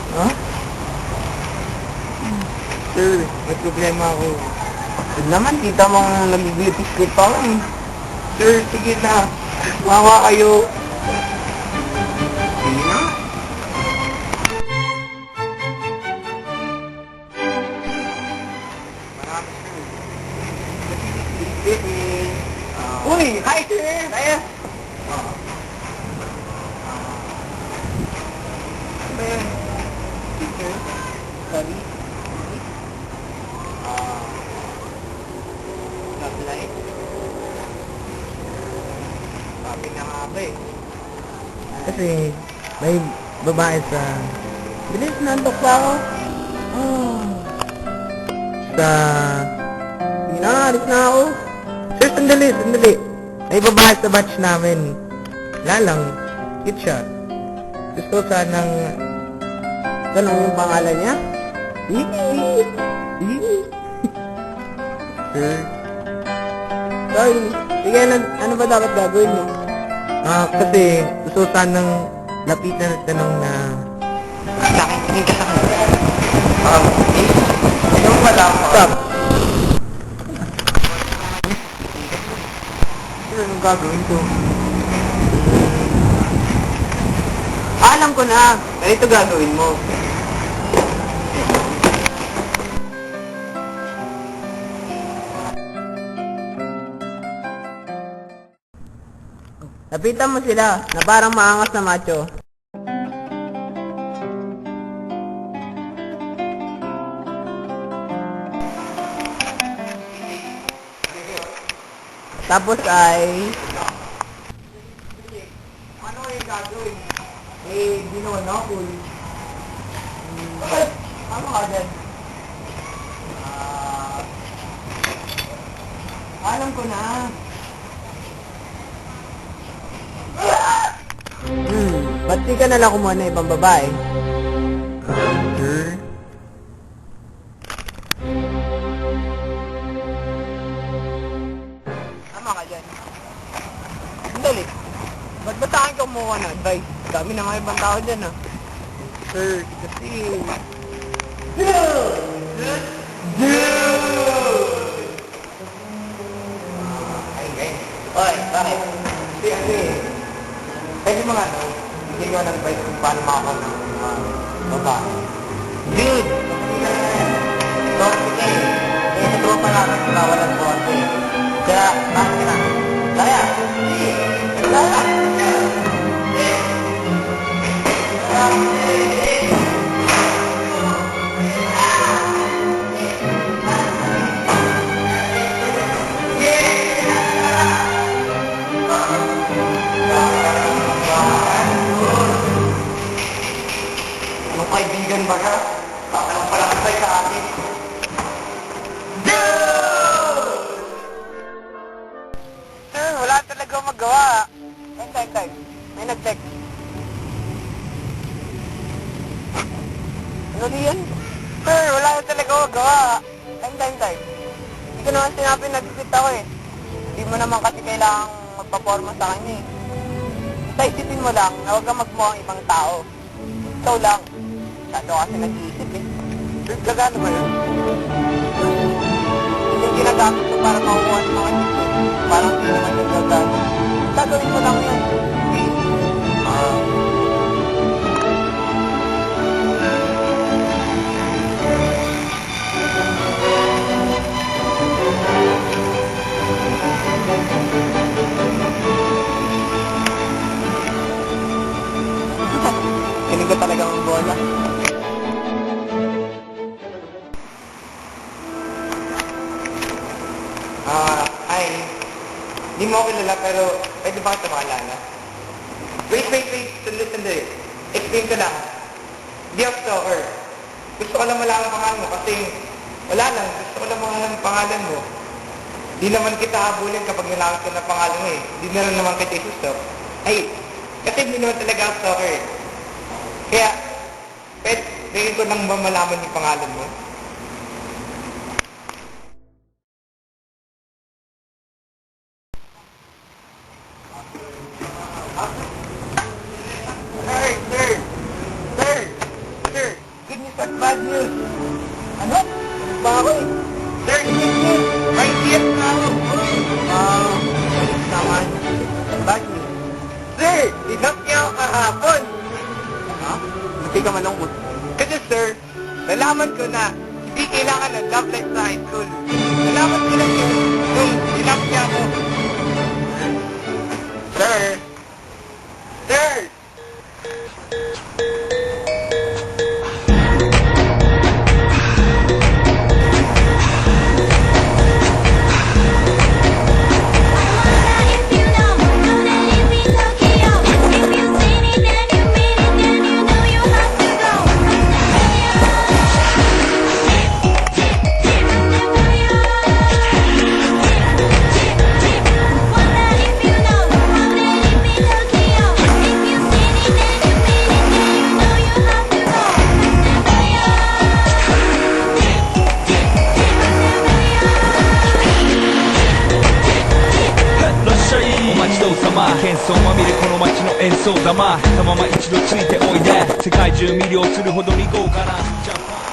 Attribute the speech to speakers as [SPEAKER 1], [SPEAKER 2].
[SPEAKER 1] Ha? Sir, may problema ako. Sir naman, kita mong naglilipis ko pa lang. Sir, sige na. Mawa kayo. Sige na. Marami, sir. Uy! Hi, sir! Kaya? Ano yan? Sir? Sorry? Love life? Sabi na nga ba eh.
[SPEAKER 2] Kasi may babae sa... Bilis, nantok pa ako. Oh. Sa... Sige na, alis na ako. Sir, sandali. May babae sa batch namin. Wala lang, cute siya. Gusto sanang... Tanong yung pangalan niya? Sir? Sorry. Sige, ano ba dapat gagawin mo? Kasi gusto sanang lapitan at tanong na...
[SPEAKER 1] Sa akin, tingin ka sa akin. Ano pala ako?
[SPEAKER 2] Stop!
[SPEAKER 1] Sir, anong gagawin ko? Alam ko na. Ganito gagawin mo.
[SPEAKER 2] Lapitan mo sila na parang maangas na macho. Tapos ay...
[SPEAKER 1] Ano yung gagawin?
[SPEAKER 2] ginawa na ako.
[SPEAKER 1] Ano ka dyan? Alam ko na.
[SPEAKER 2] Ba't di ka nalang kumuha na ibang babae?
[SPEAKER 1] Sir? Tama ka dyan. Sandali. Ba't ba sa akin ka kumuha na advice? Dami na nga ibang tao dyan ah. Sir, kasi... Ay. Oy, bakit? Kasi... Pwede mga ano, hindi ko nag-advise kung paano makakaw ng babae. Dude! Toxic eh. Eh, sa tropa namin, walang bote. Kaya, bakit ka na? Laya! Laya! Anong kaibigan ba ka? Anong palakasay sa akin? Sir, wala talaga magawa. Time. May nag-text. Ano diyan? Sir, wala na talaga magawa. Time. Hindi ko naman sinabi nag-fit ako eh. Hindi mo naman kasi kailangang magpa-forma sa akin eh. Basta isipin mo lang na huwag kang magmukhang ibang tao. Ikaw lang. Masyado kasi nag-iisip eh. Sir, gagano ba yun? Hindi yung ginagamit ko para makuha ng mga dito. Parang hindi naman yung gagano. Gagawin mo lang yun. Kinig ko talaga ang bola. Hi. Hindi mo ako kilala pero pwede ba kita makalala? Wait. Sandali. Explain ko lang. Hindi ako stalker. Gusto ko lang malaman ang pangalan mo kasi wala lang. Gusto ko lang malaman ang pangalan mo. Di naman kita habulin kapag nilakot ko na pangalan mo eh. Di na rin naman kita isustok. Ay, kasi hindi naman talaga ako stalker eh. Kaya, pwede ko lang ba malaman yung pangalan mo? Sir! what bad news?
[SPEAKER 2] Ano? Ba ako eh?
[SPEAKER 1] Sir, good news. May CS na ako.
[SPEAKER 2] Balik naman.
[SPEAKER 1] Bad news. Sir, dinap niya ako kahapon.
[SPEAKER 2] Ha? Hindi ka malungkot.
[SPEAKER 1] Kasi sir, nalaman ko na hindi kailangan ng love life sa high school. Nalaman ko lang yun nung dinap niya ako. Sir! Sir!
[SPEAKER 3] 喧騒まみれこの街の演奏玉たまま一度ついておいで世界中魅了するほどに豪華な